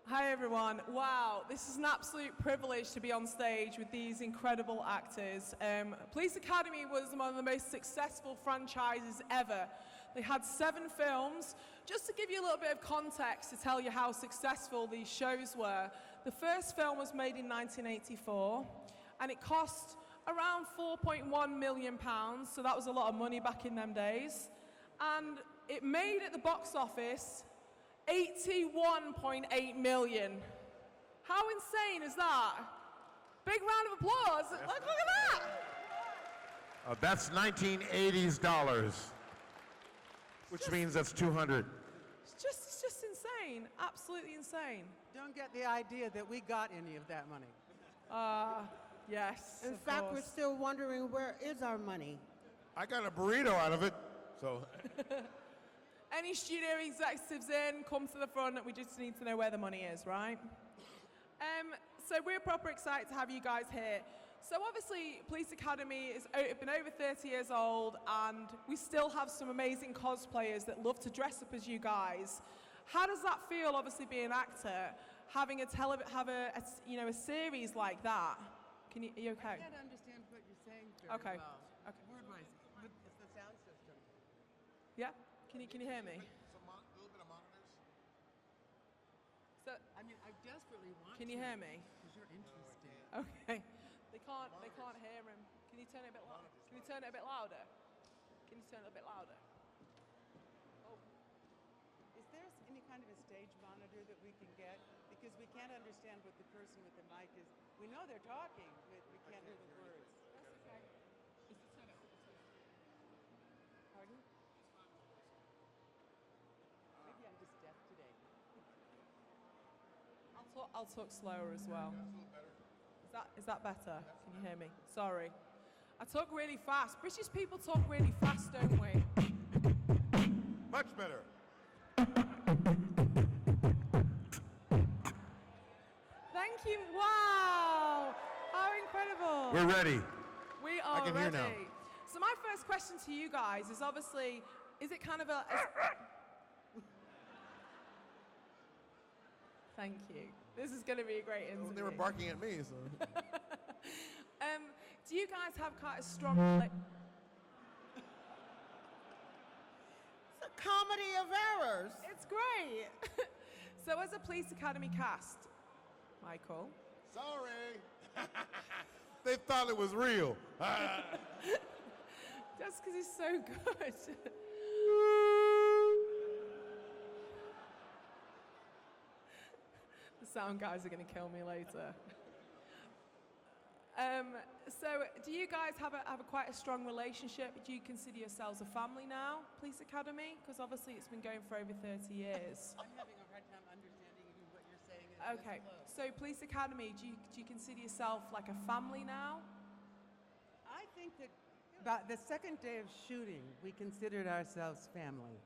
Hi everyone. Wow, this is an absolute privilege to be on stage with these incredible actors. Police Academy was one of the most successful franchises ever. They had 7 films. Just to give you a little bit of context to tell you how successful these shows were, the first film was made in 1984 and it cost around £4.1 million, so that was a lot of money back in them days. And it made at the box office $81.8 million. How insane is that? Big round of applause. Look at that. That's 1980s dollars, which means that's 200. It's just insane. Absolutely insane. Don't get the idea that we got any of that money. Yes. In fact, we're still wondering where is our money. I got a burrito out of it, so. Any studio executives in, come to the front. We just need to know where the money is, right? So we're proper excited to have you guys here. So obviously, Police Academy has been over 30 years old, and we still have some amazing cosplayers that love to dress up as you guys. How does that feel, obviously, being an actor, having a series like that? Are you okay? I can't understand what you're saying very Okay. well. Okay. Word-wise, it's the sound system. Yeah? Can you hear me? A little bit of monitors. So, I mean, I desperately want can you hear me? because you're interesting. Okay. They can't hear him. Can you turn it a bit louder? Can you turn it a bit louder? Can you turn it a bit louder? Oh. Is there any kind of a stage monitor that we can get? Because we can't understand what the person with the mic is. We know they're talking, but we can't hear the words. That's okay. Pardon? Maybe I'm just deaf today. I'll talk slower as well. Is that better? Can you hear me? Sorry. I talk really fast. British people talk really fast, don't we? Much better. Thank you. Wow. How incredible. We're ready. We are can ready. hear now. So my first question to you guys is obviously, is it kind of a... Thank you. This is going to be a great interview. They were barking at me, so. Do you guys have quite a strong... It's a comedy of errors. It's great. So as a Police Academy cast, Michael... Sorry. They thought it was real. Just because he's so good. The sound guys are going to kill me later. So do you guys have quite a strong relationship? Do you consider yourselves a family now, Police Academy? Because obviously it's been going for over 30 years. I'm having a hard time understanding even what you're saying. Okay, so Police Academy, do you consider yourself like a family now? I think that about the second day of shooting, we considered ourselves family.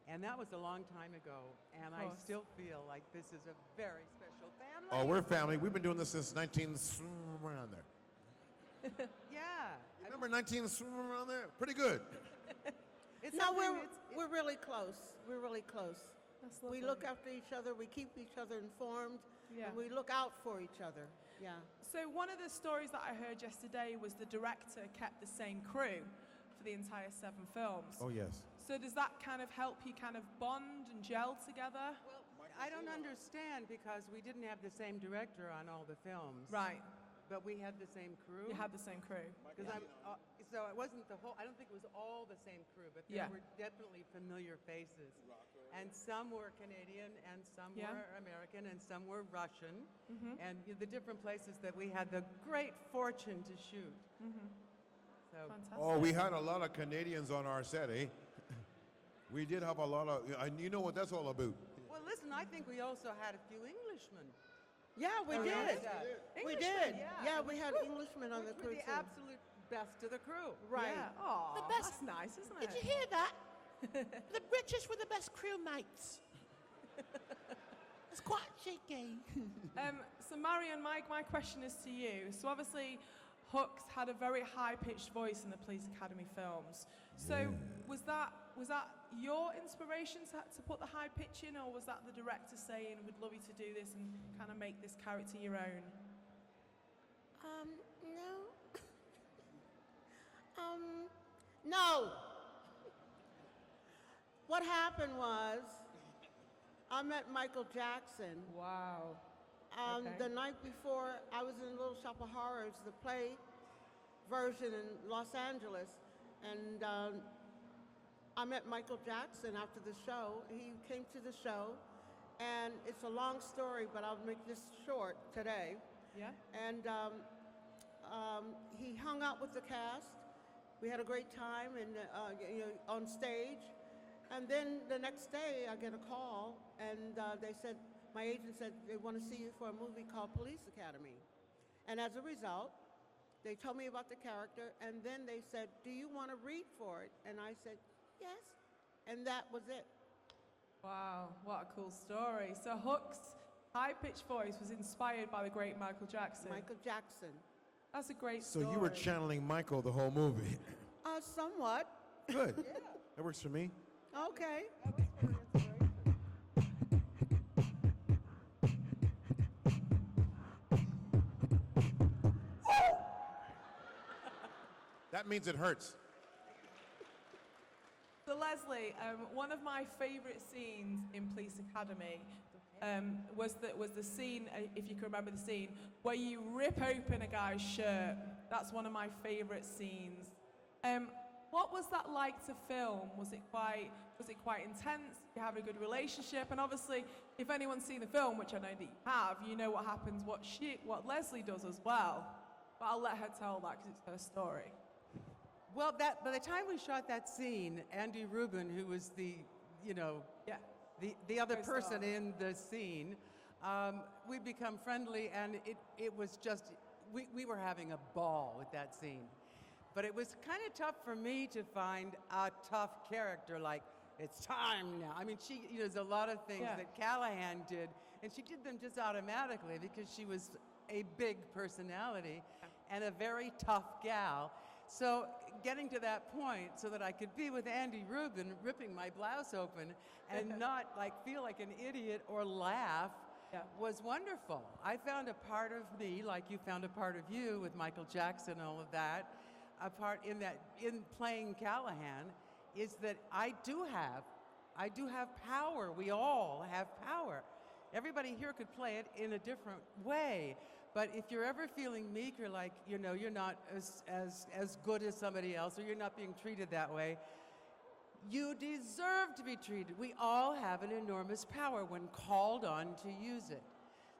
And that was a long time ago. And I still feel like this is a very special family. Oh, we're family. We've been doing this since 19... around there. Yeah. You remember 19... around there? Pretty good. It's No, something we're really close. We're really close. That's We lovely. look after each other, we keep each other informed, Yeah. and we look out for each other. Yeah. So one of the stories that I heard yesterday was the director kept the same crew for the entire 7 films. Oh, yes. So does that kind of help you kind of bond and gel together? Well, I don't understand because we didn't have the same director on all the films. Right. But we had the same crew. You had the same crew. Because so it wasn't the whole, I don't think it was all the same crew, but there Yeah. were definitely familiar faces. And some were Canadian, and some Yeah. were American, and some were Russian. And the different places that we had the great fortune to shoot. So Fantastic. Oh, we had a lot of Canadians on our set, eh? We did have a lot of... And you know what that's all about. well, listen, I think we also had a few Englishmen. Yeah, we around did. set, We Englishmen, did. yeah. Yeah, we had Englishmen on the which were crew the too. absolute best of the crew. Right. Yeah. Oh, The best- that's nice, isn't Did it? you hear that? The British were the best crewmates. It's quite cheeky. So Marion, my question is to you. So obviously, Hooks had a very high-pitched voice in the Police Academy films. So was that your inspiration to put the high pitch in, or was that the director saying, "We'd love you to do this and kind of make this character your own"? No. No. What happened was, I met Michael Jackson. Wow. Okay. The night before, I was in Little Shop of Horrors, the play version in Los Angeles, and I met Michael Jackson after the show. He came to the show, and it's a long story, but I'll make this short today. Yeah. And he hung out with the cast. We had a great time on stage. And then the next day, I get a call, and they said, my agent said, they want to see you for a movie called Police Academy. And as a result, they told me about the character, and then they said, do you want to read for it? And I said, yes. And that was it. Wow, what a cool story. So Hook's high-pitched voice was inspired by the great Michael Jackson. Michael Jackson. That's a great So story. you were channeling Michael the whole movie. Somewhat. Good. Yeah. That works for me. Okay. That means it hurts. So Leslie, one of my favorite scenes in Police Academy was the scene, if you can remember the scene, where you rip open a guy's shirt. That's one of my favorite scenes. What was that like to film? Was it quite intense? Did you have a good relationship? And obviously, if anyone's seen the film, which I know that you have, you know what happens, what Leslie does as well. But I'll let her tell that because it's her story. Well, by the time we shot that scene, Andy Rubin, who was the other person Co-star. in the scene, we'd become friendly, and it was just, we were having a ball with that scene. But it was kind of tough for me to find a tough character, like, it's time now. I mean, there's a lot of things that Callahan did, and she did them just automatically because she was a big personality and a very tough gal. So getting to that point so that I could be with Andy Rubin ripping my blouse open and not feel like an idiot or laugh was wonderful. I found a part of me, like you found a part of you with Michael Jackson and all of that, a part in playing Callahan is that I do have power. We all have power. Everybody here could play it in a different way. But if you're ever feeling meek or like, you're not as good as somebody else, or you're not being treated that way, you deserve to be treated. We all have an enormous power when called on to use it.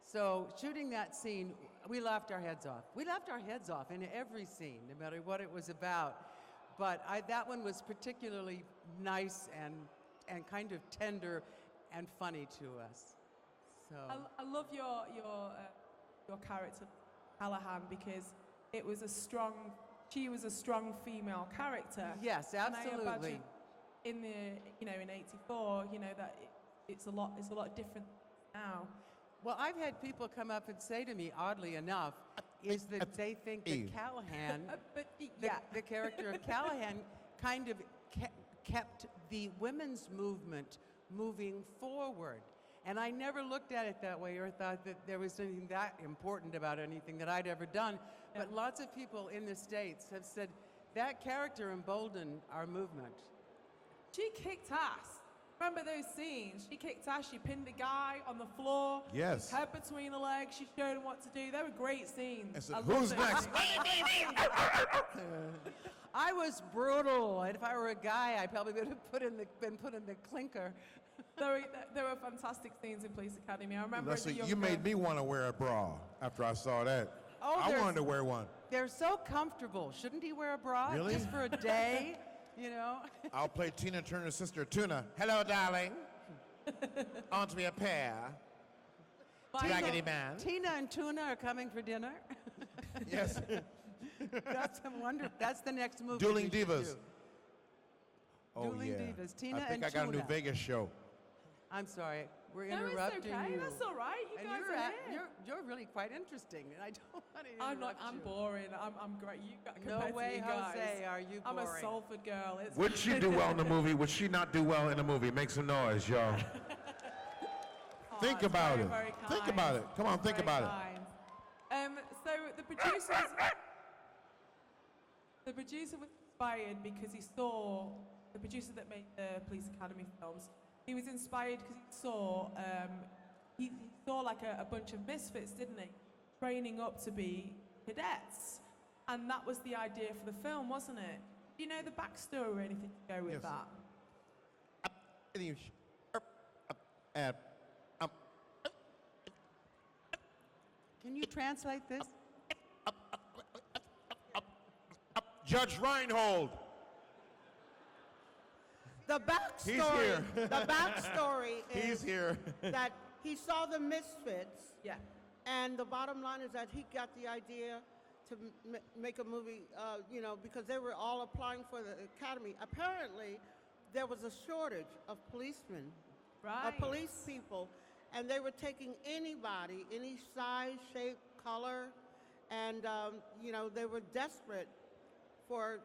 So shooting that scene, we laughed our heads off. We laughed our heads off in every scene, no matter what it was about. But that one was particularly nice and kind of tender and funny to us. So I love your character, Callahan, because she was a strong female character. Yes, absolutely. And I imagine in '84, that it's a lot different now. Well, I've had people come up and say to me, oddly enough, is that they think that Callahan, the character of Callahan, kind of kept the women's movement moving forward. And I never looked at it that way or thought that there was anything that important about anything that I'd ever done. Yeah. But lots of people in the States have said that character emboldened our movement. She kicked ass. Remember those scenes? She kicked ass. She pinned a guy on the floor. Yes. Head between the legs. She showed him what to do. They were great scenes. Said, who's next? I was brutal. And if I were a guy, I probably would have been put in the clinker. There were fantastic scenes in Police Academy. I remember. Leslie, you made me want to wear a bra after I saw that. Oh, I wanted to wear one. They're so comfortable. Shouldn't he wear a bra Really? just for a day? I'll play Tina Turner's sister, Tuna. Hello, darling. On to be a pair. Raggedy Man. Tina and Tuna are coming for dinner. Yes. That's the next movie. Dueling we should Divas. do. Oh, Dueling yeah. Divas. Tina I think and I got a new Tuna. Vegas show. I'm sorry. We're No, it's interrupting okay. you. That's all right. You And guys you're, are here. you're really quite interesting, and I don't want to I'm not. interrupt I'm you. boring. I'm great. You got No compared to way, you guys. Jose, are you I'm a boring. Salford girl. It's Would she do well in the movie? Would she not do well in the movie? Make some noise, y'all. Think it's about very, it. very Think kind. about it. Come on, think Very about it. kind. So the producer was inspired because he saw the producer that made the Police Academy films. He was inspired because he saw like a bunch of misfits, didn't he? Training up to be cadets, and that was the idea for the film, wasn't it? Do you know the backstory or anything to go with Yes. that? Can you translate this? Judge Reinhold. The backstory. He's here. The backstory is He's here. that he saw the misfits, Yeah. and the bottom line is that he got the idea to make a movie, because they were all applying for the academy. Apparently, there was a shortage of policemen, Right. of police people, and they were taking anybody, any size, shape, color, and, they were desperate for,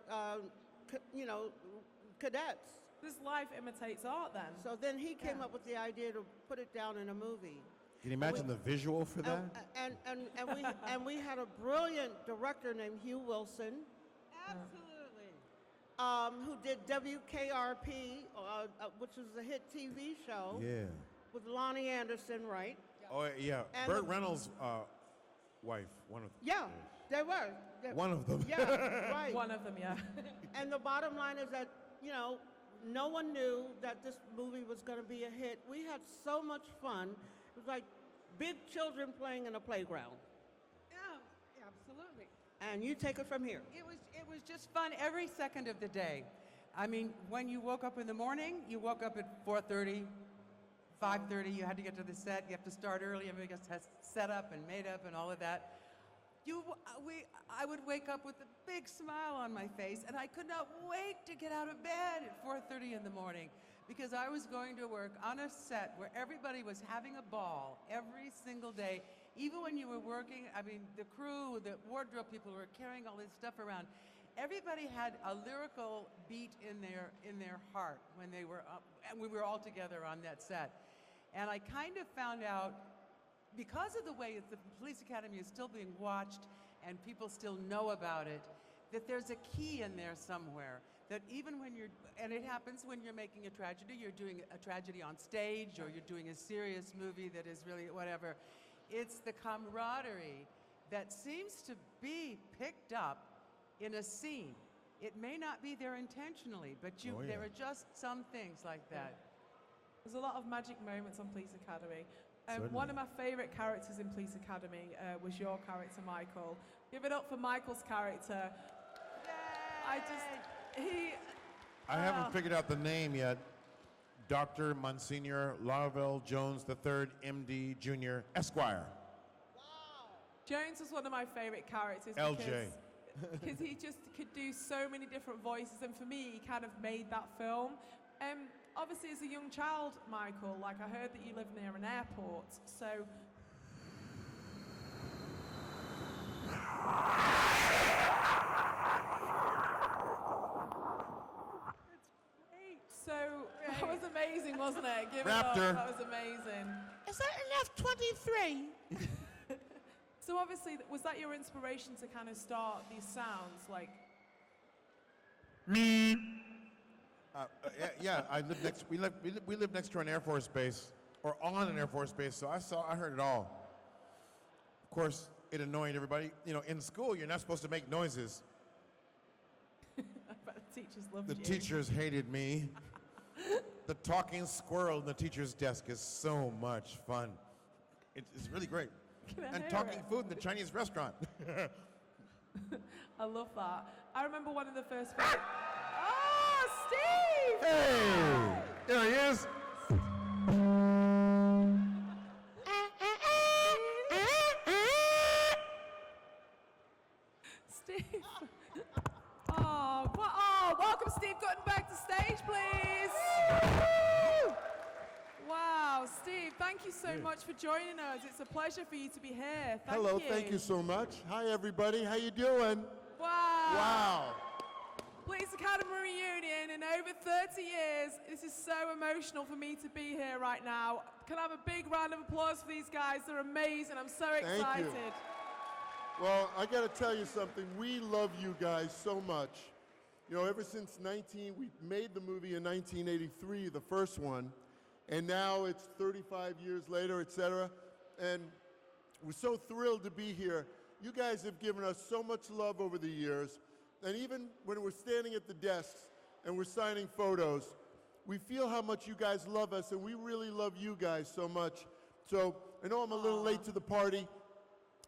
cadets. This life imitates art then. So then he came up with the idea to put it down in a movie. Can you imagine the visual for that? And we had a brilliant director named Hugh Wilson, Absolutely. who did WKRP, which was a hit TV show Yeah. with Lonnie Anderson, right? Oh, yeah. And Burt the- Reynolds' wife, one of Yeah, they were. one of them. Yeah, right. One of them, yeah. And the bottom line is that, no one knew that this movie was going to be a hit. We had so much fun. It was like big children playing in a playground. Yeah, absolutely. And you take it from here. It was just fun every second of the day. I mean, when you woke up in the morning, you woke up at 4:30, 5:30. You had to get to the set. You have to start early. Everybody gets set up and made up and all of that. I would wake up with a big smile on my face, and I could not wait to get out of bed at 4:30 in the morning because I was going to work on a set where everybody was having a ball every single day. Even when you were working, I mean, the crew, the wardrobe people were carrying all this stuff around. Everybody had a lyrical beat in their heart when they were up, and we were all together on that set. And I kind of found out, because of the way the Police Academy is still being watched and people still know about it, that there's a key in there somewhere. That even when and it happens when you're making a tragedy, you're doing a tragedy on stage or you're doing a serious movie that is really whatever. It's the camaraderie that seems to be picked up in a scene. It may not be there intentionally, but Oh, yeah. there are just some things like that. There's a lot of magic moments on Police Academy. Certainly. One of my favourite characters in Police Academy was your character, Michael. Give it up for Michael's character. I haven't figured out the name yet. Dr. Monsignor Larville Jones III, MD, Jr., Esquire. Jones was one of my favourite characters. LJ. Because he just could do so many different voices, and for me, he kind of made that film. Obviously, as a young child, Michael, like I heard that you live near an airport, so. So that was amazing, wasn't it? Give it up. Raptor. That was amazing. Is that an F-23? So obviously, was that your inspiration to kind of start these sounds, like? Yeah, I live next. We live next to an Air Force base, or on an Air Force base. So I heard it all. Of course, it annoyed everybody. In school, you're not supposed to make noises. I bet the teachers loved The you. teachers hated me. The talking squirrel in the teacher's desk is so much fun. It's really great. Can I And hear talking it? food in the Chinese restaurant. I love that. I remember one of the first. Oh, Steve! Hey! There he is. Steve. Welcome Steve Guttenberg to stage, please. Wow, Steve, much for joining us. It's a pleasure for you to be here. Thank Hello, you. thank you so much. Hi, everybody. How you doing? Wow. Wow. Police Academy reunion in over 30 years. This is so emotional for me to be here right now. Can I have a big round of applause for these guys? They're amazing. I'm so excited. Thank you. Well, I got to tell you something. We love you guys so much. You know, ever since we made the movie in 1983, the first one, and now it's 35 years later, et cetera. And we're so thrilled to be here. You guys have given us so much love over the years. And even when we're standing at the desks and we're signing photos, we feel how much you guys love us, and we really love you guys so much. So I know I'm a little late to the party.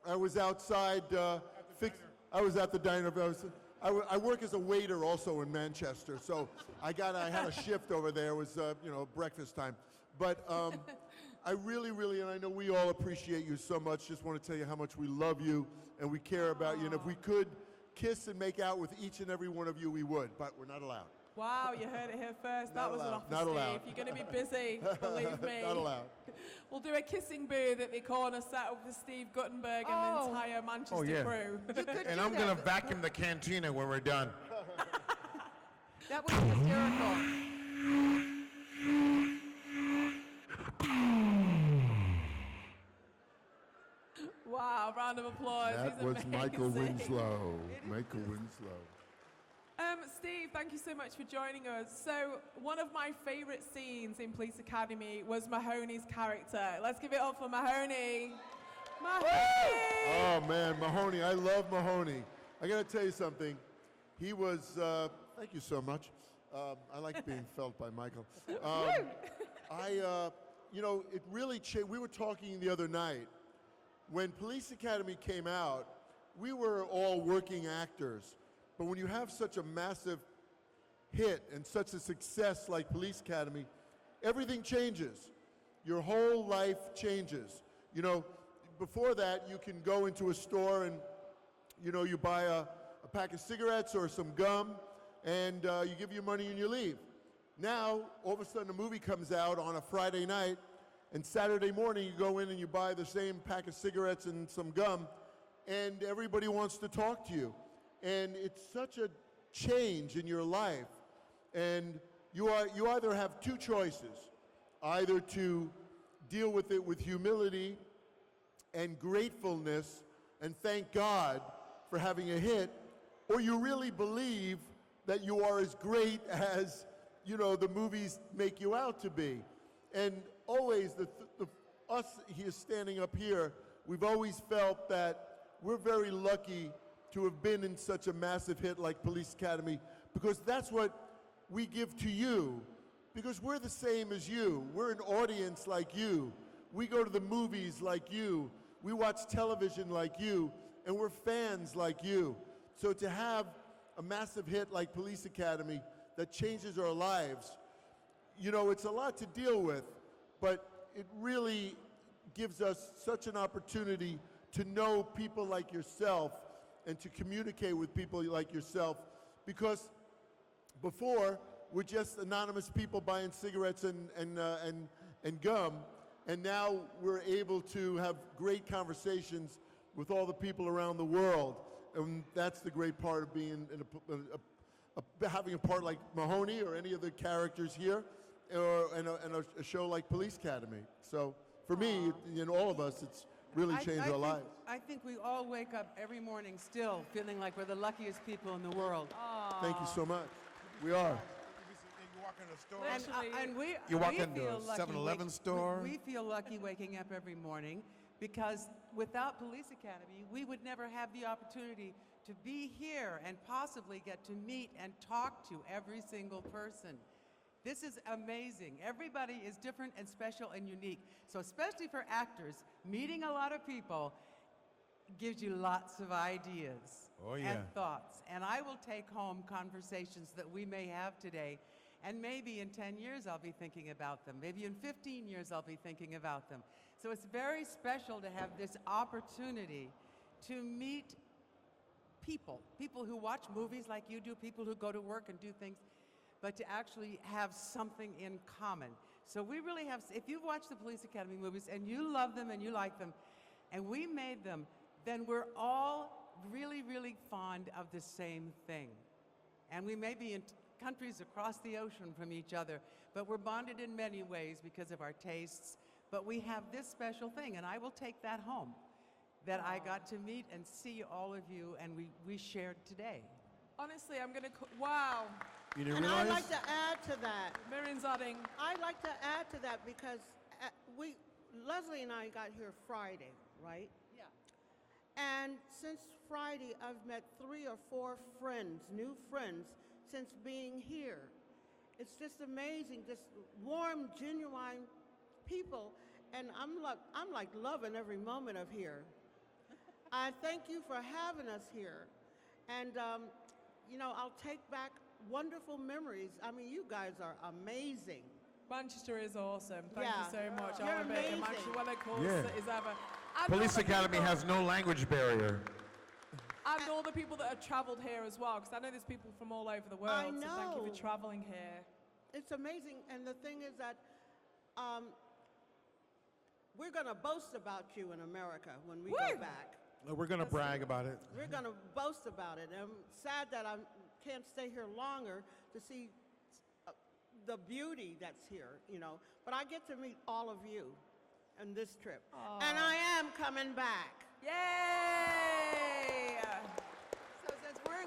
I was outside. I was at the diner. I work as a waiter also in Manchester, so I had a shift over there. It was breakfast time. But I really, and I know we all appreciate you so much. Just want to tell you how much we love you and we care about you. And if we could kiss and make out with each and every one of you, we would, but we're not allowed. Wow, you heard it here first. Not That was an allowed. offer, Not Steve. allowed. You're going to be busy, believe me. Not allowed. We'll do a kissing booth at the corner set up for Steve Guttenberg and the entire Manchester crew. And I'm going to vacuum the cantina when we're done. That was hysterical. Wow, round of applause. That He's was Michael amazing. Winslow. Michael Winslow. Steve, thank you so much for joining us. So, one of my favorite scenes in Police Academy was Mahoney's character. Let's give it up for Mahoney. Mahoney! Oh man, Mahoney, I love Mahoney. I gotta tell you something. He was, thank you so much. I like being felt by Michael. It really changed. We were talking the other night. When Police Academy came out, we were all working actors. But when you have such a massive hit and such a success like Police Academy, everything changes. Your whole life changes. You know, before that, you can go into a store and, you buy a pack of cigarettes or some gum, and you give your money and you leave. Now, all of a sudden, a movie comes out on a Friday night, and Saturday morning, you go in and you buy the same pack of cigarettes and some gum, and everybody wants to talk to you. And it's such a change in your life. And you either have two choices, either to deal with it with humility and gratefulness and thank God for having a hit, or you really believe that you are as great as, the movies make you out to be. And always, us here standing up here, we've always felt that we're very lucky to have been in such a massive hit like Police Academy, because that's what we give to you, because we're the same as you. We're an audience like you. We go to the movies like you. We watch television like you, and we're fans like you. So to have a massive hit like Police Academy that changes our lives, it's a lot to deal with, but it really gives us such an opportunity to know people like yourself and to communicate with people like yourself, because before, we're just anonymous people buying cigarettes and gum, and now we're able to have great conversations with all the people around the world, and that's the great part of being having a part like Mahoney or any of the characters here, or in a show like Police Academy. So for me, and all of us, it's really changed our lives. I think we all wake up every morning still feeling like we're the luckiest people in the world. Thank you so much. We are. You walk in a store. And we into feel a lucky 7-Eleven store. We feel lucky waking up every morning, because without Police Academy, we would never have the opportunity to be here and possibly get to meet and talk to every single person. This is amazing. Everybody is different and special and unique. So especially for actors, meeting a lot of people gives you lots of ideas and thoughts. And I will take home conversations that we may have today, and maybe in 10 years I'll be thinking about them. Maybe in 15 years I'll be thinking about them. So it's very special to have this opportunity to meet people who watch movies like you do, people who go to work and do things, but to actually have something in common. So we really have, if you've watched the Police Academy movies and you love them and you like them, and we made them, then we're all really, really fond of the same thing. And we may be in countries across the ocean from each other, but we're bonded in many ways because of our tastes. But we have this special thing, and I will take that home, that I got to meet and see all of you, and we shared today. Honestly, I'm going to, wow. You didn't And realize? I'd like to add to that. Marion's adding. I'd like to add to that because Leslie and I got here Friday, right? Yeah. And since Friday, I've met 3 or 4 friends, new friends, since being here. It's just amazing, just warm, genuine people, and I'm like loving every moment of here. I thank you for having us here, and I'll take back wonderful memories. I mean, you guys are amazing. Manchester is awesome. Thank Yeah. you so much. You're I want to be amazing. Manchester one of the coolest Yeah. cities ever. And Police all the Academy people- has no language barrier. And all the people that have travelled here as well, because I know there's people from all over the world. I So thank you know. for travelling here. It's amazing, and the thing is that we're going to boast about you in America when we go Woo! back. We're going to brag about it. We're going to boast about it. I'm sad that I can't stay here longer to see the beauty that's here, But I get to meet all of you on this trip. And I am coming back. Yay! So since we're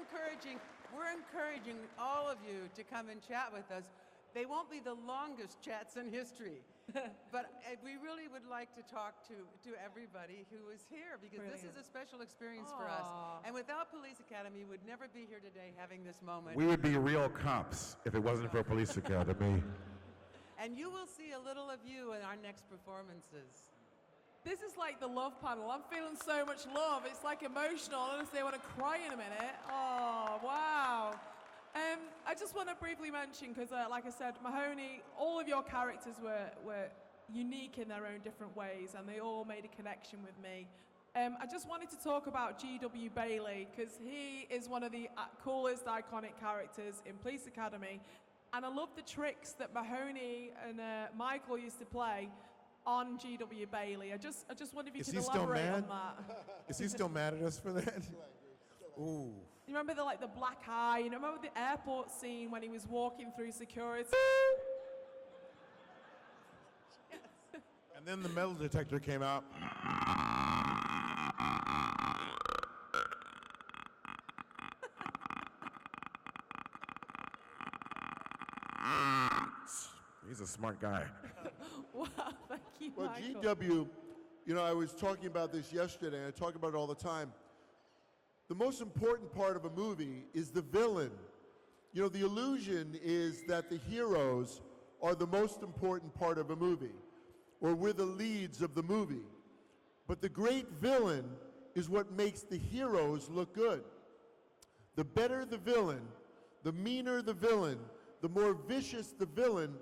encouraging all of you to come and chat with us. They won't be the longest chats in history, but we really would like to talk to everybody who is here because this is a special experience for us. And without Police Academy, we'd never be here today having this moment. We would be real cops if it wasn't for Police Academy. And you will see a little of you in our next performances. This is like the love panel. I'm feeling so much love. It's like emotional. Honestly, I want to cry in a minute. Oh, wow. I just want to briefly mention, because like I said, Mahoney, all of your characters were unique in their own different ways, and they all made a connection with me. I just wanted to talk about G.W. Bailey, because he is one of the coolest, iconic characters in Police Academy. And I love the tricks that Mahoney and Michael used to play on G.W. Bailey. I just wonder if you could elaborate on that. Is he still mad at us for that? Ooh. You remember the black eye? You know, remember the airport scene when he was walking through security? And then the metal detector came out. He's a smart guy. Wow, thank you, Well, Michael. GW, I was talking about this yesterday, and I talk about it all the time. The most important part of a movie is the villain. The illusion is that the heroes are the most important part of a movie, or we're the leads of the movie. But the great villain is what makes the heroes look good. The better the villain, the meaner the villain, the more vicious the villain,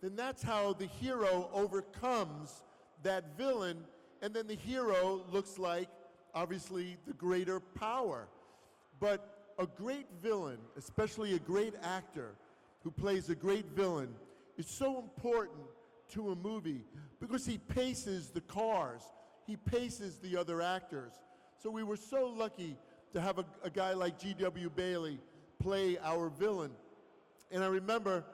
then that's how the hero overcomes that villain, and then the hero looks like, obviously, the greater power. But a great villain, especially a great actor who plays a great villain, is so important to a movie because he paces the cars, he paces the other actors. So we were so lucky to have a guy like G.W. Bailey play our villain. And I remember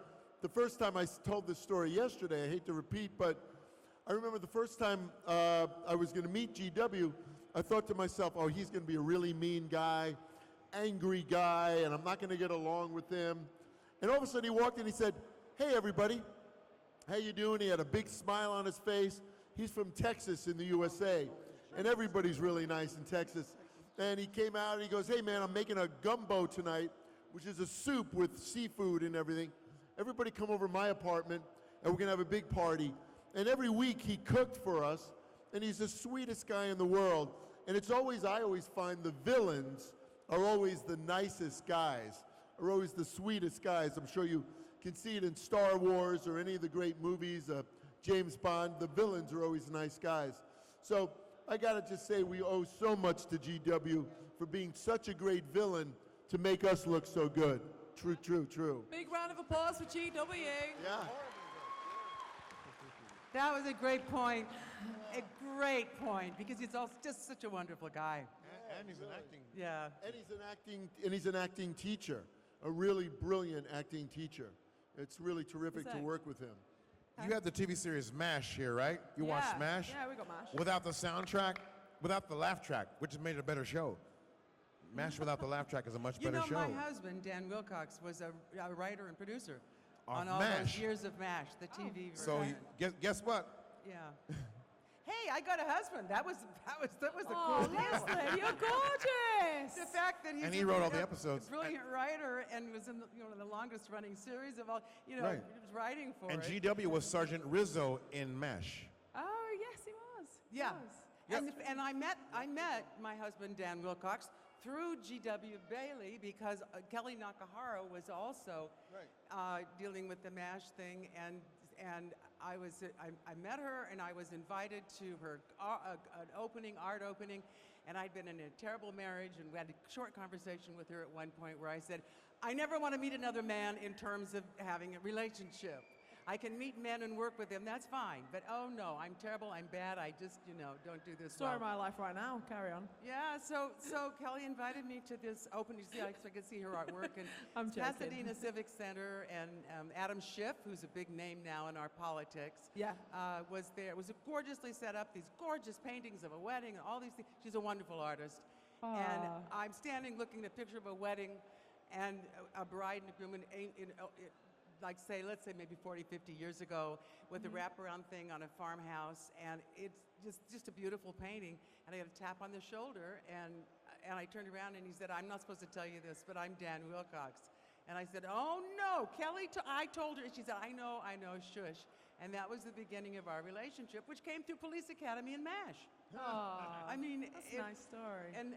the first time I told this story yesterday, I hate to repeat, but I remember the first time I was going to meet G.W., I thought to myself, oh, he's going to be a really mean guy, angry guy, and I'm not going to get along with him. And all of a sudden he walked in and he said, hey, everybody, how you doing? He had a big smile on his face. He's from Texas in the USA, and everybody's really nice in Texas. And he came out and he goes, hey, man, I'm making a gumbo tonight, which is a soup with seafood and everything. Everybody come over to my apartment, and we're going to have a big party. And every week he cooked for us, and he's the sweetest guy in the world. And I always find the villains are always the nicest guys, are always the sweetest guys. I'm sure you can see it in Star Wars or any of the great movies, James Bond. The villains are always nice guys. So I got to just say we owe so much to GW for being such a great villain to make us look so good. True, true, true. Big round of applause for GW. Yeah. That was a great point. A great point, because he's also just such a wonderful guy. And he's an acting. Yeah. And he's an acting teacher, a really brilliant acting teacher. It's really terrific Is to it? work with him. You had the TV series MASH here, right? You watched MASH? Yeah, we got MASH. Without the soundtrack, without the laugh track, which has made it a better show. MASH without the laugh track is a much You better know, show. my husband, Dan Wilcox, was a writer and producer on all MASH. those years of MASH, the TV So version. guess what? Yeah. Hey, I got a husband. That was the Oh, cool deal. Leslie, you're gorgeous. The fact that he's And he a wrote all the brilliant- episodes. Brilliant writer and was in the longest running series of all. You know, Right. he was writing for And it. GW was Sergeant Rizzo in MASH. Oh, yes, he was. He Yeah. was. And I met my husband Dan Wilcox through G.W. Bailey because Kelly Nakahara was also dealing with the MASH thing, and I met her and I was invited to her an art opening, and I'd been in a terrible marriage, and we had a short conversation with her at one point where I said, I never want to meet another man in terms of having a relationship. I can meet men and work with them, that's fine. But oh no, I'm terrible, I'm bad, I just, don't do this Story well. of my life right now. Carry on. Yeah, so Kelly invited me to this opening, so I could see her artwork. And I'm joking. Pasadena Civic Center, and Adam Schiff, who's a big name now in our politics, Yeah. was there. It was gorgeously set up, these gorgeous paintings of a wedding and all these things. She's a wonderful artist. And I'm standing looking at a picture of a wedding and a bride and a groom let's say maybe 40, 50 years ago, with a wraparound thing on a farmhouse, and it's just a beautiful painting. And I got a tap on the shoulder, and I turned around and he said, I'm not supposed to tell you this, but I'm Dan Wilcox. And I said, oh no, Kelly, I told her. She said, I know, shush. And that was the beginning of our relationship, which came through Police Academy and MASH. I mean, That's a nice story. And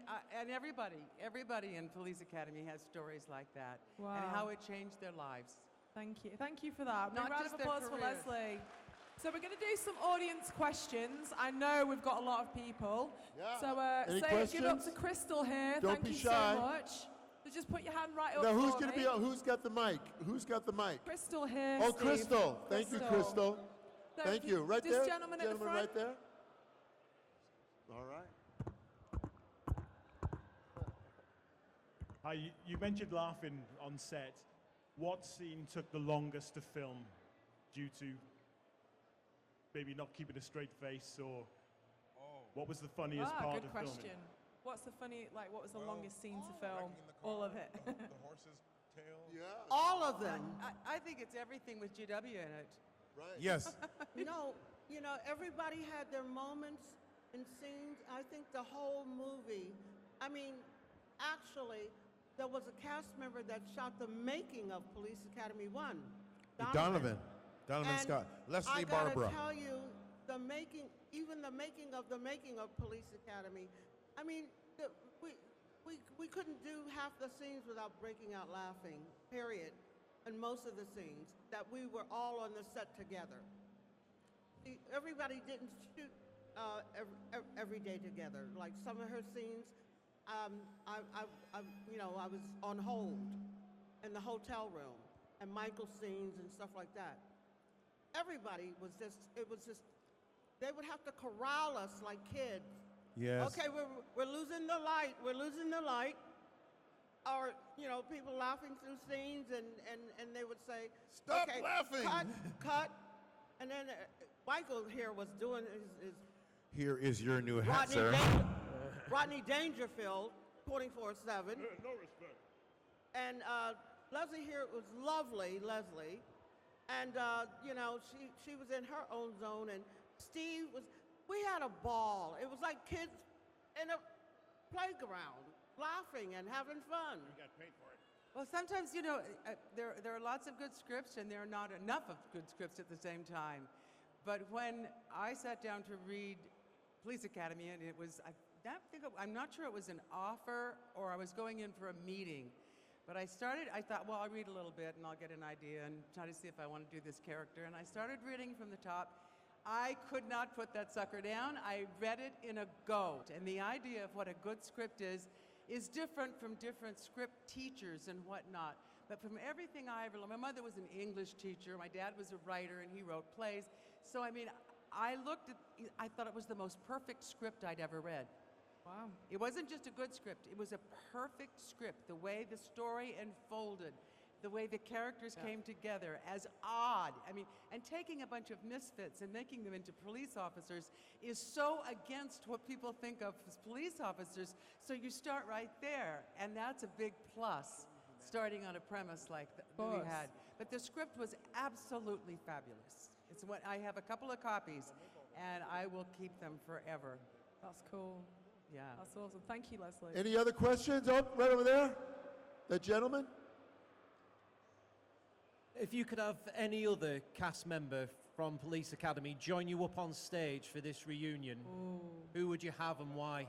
everybody in Police Academy has stories like that, and Wow. how it changed their lives. Thank you for that. Not Big round just of their applause for careers. Leslie. So we're going to do some audience questions. I know we've got a lot of people. Yeah. So Any give it up to questions? Crystal here. Don't Thank be you shy. so much. So just put your hand right up Now, who's for going to me. be? Who's got the mic? Who's got the mic? Crystal here. Oh, Steve. Crystal. Thank you, Crystal. So Thank you. Right this there. gentleman at the front. right there. All right. Hi, you mentioned laughing on set. What scene took the longest to film due to maybe not keeping a straight face, or what was the funniest part Good of question. filming? What was the longest scene to film? All of it. The horse's tail. Yeah. All of them. I think it's everything with GW in it. Right. Yes. No, everybody had their moments and scenes. I think the whole movie, actually, there was a cast member that shot the making of Police Academy 1. Donovan And Scott. Leslie I gotta Barbara. tell you, even the making of Police Academy, we couldn't do half the scenes without breaking out laughing, period. And most of the scenes that we were all on the set together. Everybody didn't shoot every day together. Like some of her scenes, I was on hold in the hotel room, and Michael's scenes and stuff like that. Everybody was just, they would have to corral us like kids. Yes. Okay, we're losing the light. We're losing the light. Or, people laughing through scenes, and they would say, Stop okay, laughing." Cut. And then Michael here was doing his Here is your new hat, sir. Rodney Dangerfield, 24/7. No respect. And Leslie here was lovely, Leslie. And, she was in her own zone. And Steve we had a ball. It was like kids in a playground, laughing and having fun. You got paid for it. Well, sometimes, there are lots of good scripts, and there are not enough of good scripts at the same time. But when I sat down to read Police Academy, and it was, I'm not sure it was an offer or I was going in for a meeting. But I thought, well, I'll read a little bit and I'll get an idea and try to see if I want to do this character. And I started reading from the top. I could not put that sucker down. I read it in a go. And the idea of what a good script is different from different script teachers and whatnot. But from everything I ever learned, my mother was an English teacher, my dad was a writer, and he wrote plays. So, I looked at, I thought it was the most perfect script I'd ever read. Wow. It wasn't just a good script, it was a perfect script. The way the story unfolded, the way the characters came together, as odd. I mean, and taking a bunch of misfits and making them into police officers is so against what people think of as police officers. So you start right there, and that's a big plus, starting on a premise like that we had. But the script was absolutely fabulous. It's what I have a couple of copies, and I will keep them forever. That's cool. Yeah. That's awesome. Thank you, Leslie. Any other questions? Oh, right over there. That gentleman? If you could have any other cast member from Police Academy join you up on stage for this reunion, who would you have and why?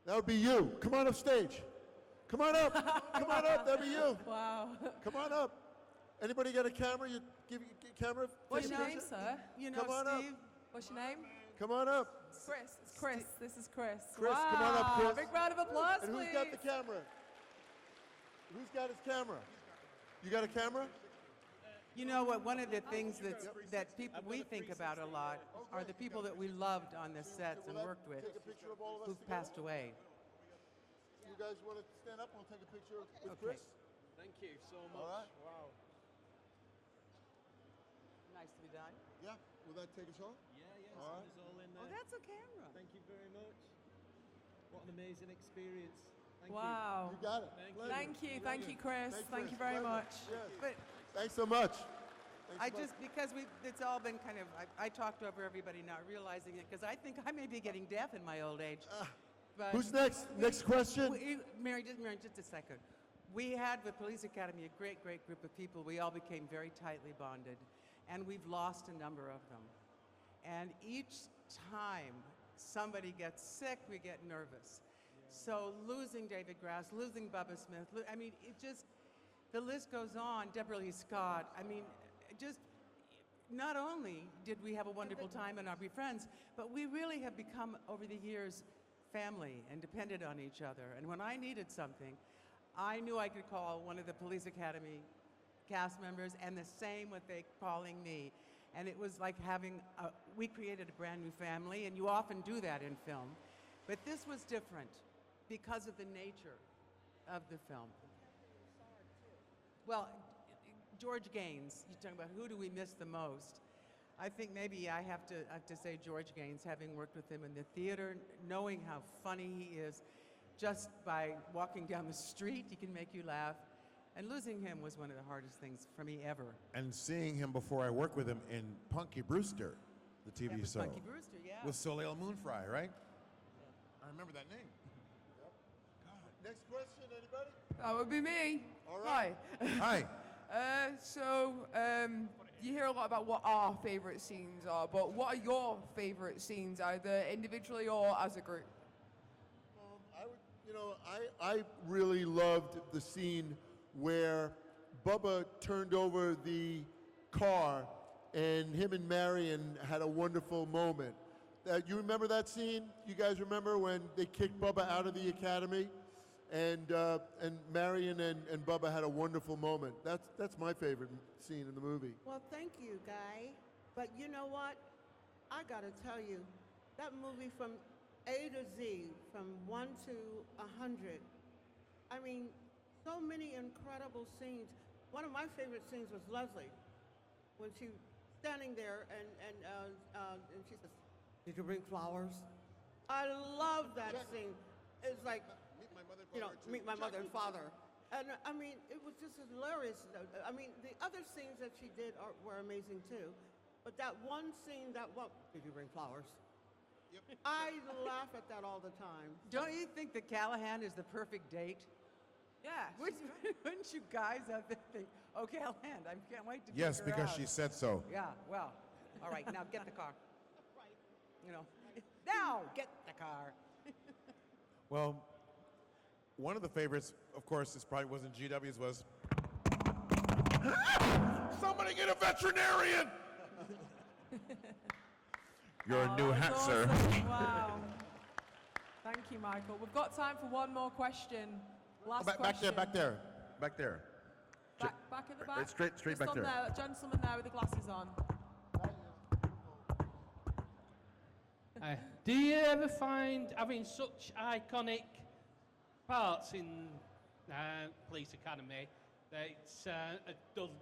That would be you. Come on up stage. Come on up. Come on up. That'd be you. Wow. Come on up. Anybody got a camera? You give camera? What's Take your a name, picture? sir? You know, Come on up. Steve, What's your name? Come on up. Chris. It's Chris. This is Chris. Chris, wow. come on up, Chris. Big round of applause, And please. who's got the camera? Who's got his camera? You got a camera? you know what? One of the things that people we think about a lot are the people that we loved on the sets and worked with, Take a picture of all of us who've together? passed away. You guys want to stand up? We'll take a picture with Okay. Chris. Thank you so much. All right. Wow. Nice to be done. Yeah. Will that take us home? Yeah, All right. it's all in Oh, there. that's a camera. Thank you very much. What an amazing experience. Thank Wow. You got it. Pleasure. Thank you, Chris. Thanks, Thank Chris. you very Pleasure. much. Yes. But Thanks so much. I just, because it's all been kind of, I talked over everybody not realizing it, because I think I may be getting deaf in my old age. But Who's next? Next question. Mary, just a second. We had with Police Academy a great, great group of people. We all became very tightly bonded, and we've lost a number of them. And each time somebody gets sick, we get nervous. So losing David Grass, losing Bubba Smith, I mean, it just, the list goes on. Deborah Lee Scott, I mean, just, not only did we have a wonderful time and are be friends, but we really have become, over the years, family and depended on each other. And when I needed something, I knew I could call one of the Police Academy cast members, and the same with they calling me. And it was like having, we created a brand new family, and you often do that in film. But this was different because of the nature of the film. Well, George Gaines, you're talking about who do we miss the most? I think maybe I have to say George Gaines, having worked with him in the theater, knowing how funny he is. Just by walking down the street, he can make you laugh. And losing him was one of the hardest things for me ever. And seeing him before I worked with him in Punky Brewster, the TV show. Punky Brewster, yeah. With Soleil Moonfry, right? I remember that name. Next question, anybody? That would be me. All right. Hi. You hear a lot about what our favorite scenes are, but what are your favorite scenes, either individually or as a group? I really loved the scene where Bubba turned over the car and him and Marion had a wonderful moment. You remember that scene? You guys remember when they kicked Bubba out of the academy? And Marion and Bubba had a wonderful moment. That's my favorite scene in the movie. Well, thank you, Guy. But you know what? I gotta tell you, that movie from A to Z, from 1 to 100, I mean, so many incredible scenes. One of my favorite scenes was Leslie, when she was standing there and she says, "Did you bring flowers?" I love that scene. It's like, meet my mother and father. And I mean, it was just hilarious. I mean, the other scenes that she did were amazing too. But that one scene, did you bring flowers? Yep. I laugh at that all the time. Don't you think that Callahan is the perfect date? Yeah. Wouldn't you guys have to think, oh, Callahan, I can't wait to Yes, figure because out. she said so. Yeah, well, all right, now get the car. You know, now get the car. Well, one of the favorites, of course, this probably wasn't GW's, was somebody get a veterinarian! Your new hat, That's sir. awesome. Wow. Thank you, Michael. We've got time for one more question. Last Back question. there. Back at the back. Straight Just back on there. That gentleman there with the glasses on. Do you ever find having such iconic parts in Police Academy that it's a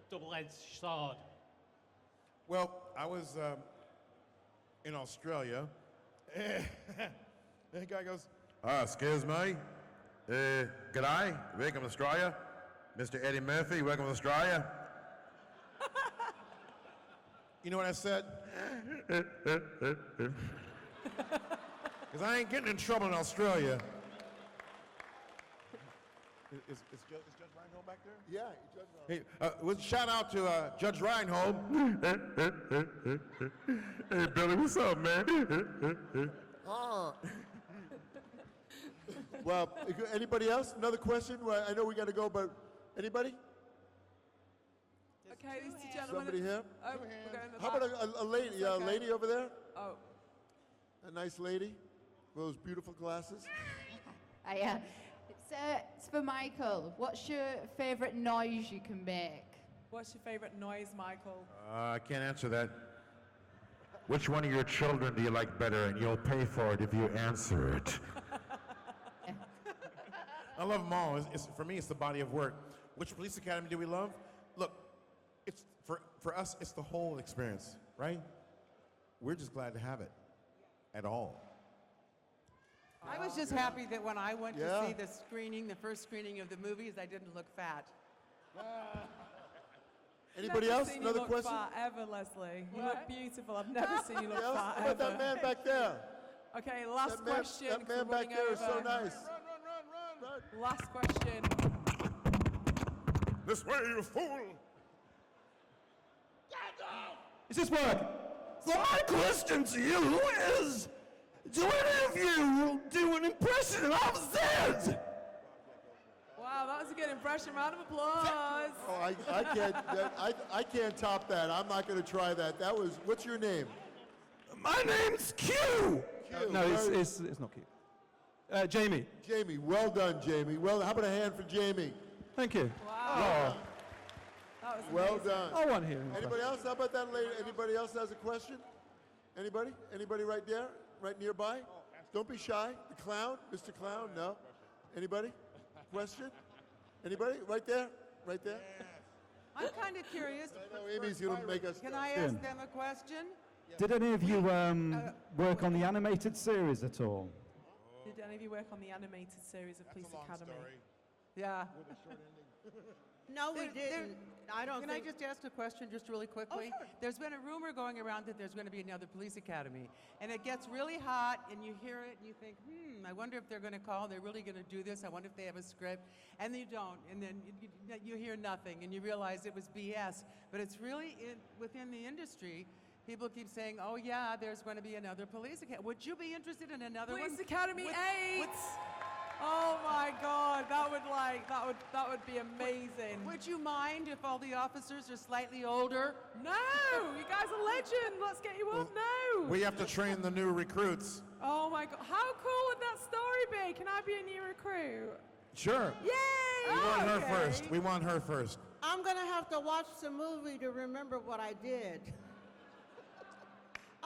double-edged sword? Well, I was in Australia. The guy goes, excuse me. G'day, welcome to Australia. Mr. Eddie Murphy, welcome to Australia. You know what I said? Because I ain't getting in trouble in Australia. Is Judge Reinhold back there? Yeah, Judge Reinhold. Hey, shout out to Judge Reinhold. Hey, Billy, what's up, man? Well, anybody else? Another question? Well, I know we got to go, but anybody? Okay, these two gentlemen. Somebody here? Oh, we're going to the How back. about a lady? It's Yeah, a okay. lady over there? Oh. A nice lady with those beautiful glasses. It's for Michael. What's your favourite noise you can make? What's your favourite noise, Michael? I can't answer that. Which one of your children do you like better, and you'll pay for it if you answer it? I love them all. For me, it's the body of work. Which police academy do we love? Look, it's for us, it's the whole experience, right? We're just glad to have it at all. I was just happy that when I went Yeah. to see the first screening of the movies, I didn't look fat. Anybody Never else? seen Another you look question? fat ever, Leslie. You What? look beautiful. I've never seen you look Anybody else? fat How about ever. that man back there? Okay, last question. That 'cause man we're back running there is so over. nice. Last question. This way, you fool! Is this work? So my question to you is, do any of you do an impression of Zed? Wow, that was a good impression. Round of applause. Oh, I can't top that. I'm not going to try that. That was. What's your name? My name's Q. Q. It's not cute. Jamie. Jamie. Well done, Jamie. Well, how about a hand for Jamie? Thank you. Wow. That was Well amazing. done. I want here. Anybody else? How about that lady? Anybody else has a question? Anybody? Anybody right there? Right nearby? Don't be shy. The clown? Mr. Clown? No? Anybody? Question? Anybody? Right there? Right there? I'm kind of curious. I know Amy's going to make us. Can I ask them a question? Did any of you work on the animated series at all? Did any of you work on the animated series of Police Academy? Yeah. No, we didn't. I don't Can think. I just ask a question just really quickly? sure. There's been a rumor going around that there's going to be another police academy. And it gets really hot and you hear it and you think, I wonder if they're going to call, they're really going to do this. I wonder if they have a script. And then you don't. And then you hear nothing and you realize it was BS. But it's really within the industry. People keep saying, oh yeah, there's going to be another police academy. Would you be interested in another one? Police Academy With- 8. Oh my God, that would be amazing. Would you mind if all the officers are slightly older? No, you guys are legend. Let's get you up now. We have to train the new recruits. Oh my God, how cool would that story be? Can I be a new recruit? Sure. Yay! We want her Okay. first. We want her first. I'm going to have to watch the movie to remember what I did.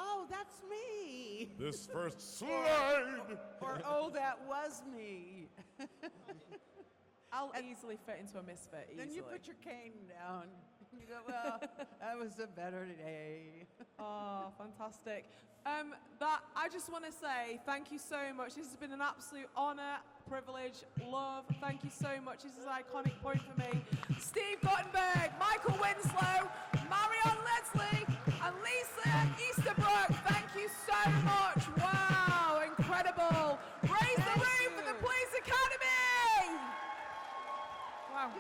Oh, that's me. This first slide. Or, oh, that was me. I'll easily fit into a misfit, easily. Then you put your cane down. You go, well, that was a better day. Oh, fantastic. I just want to say thank you so much. This has been an absolute honor, privilege, love. Thank you so much. This is an iconic point for me. Steve Guttenberg, Michael Winslow, Marion Ramsey, and Lisa Easterbrook. Thank you so much. Wow, incredible. Raise the roof for the Police Academy. Wow.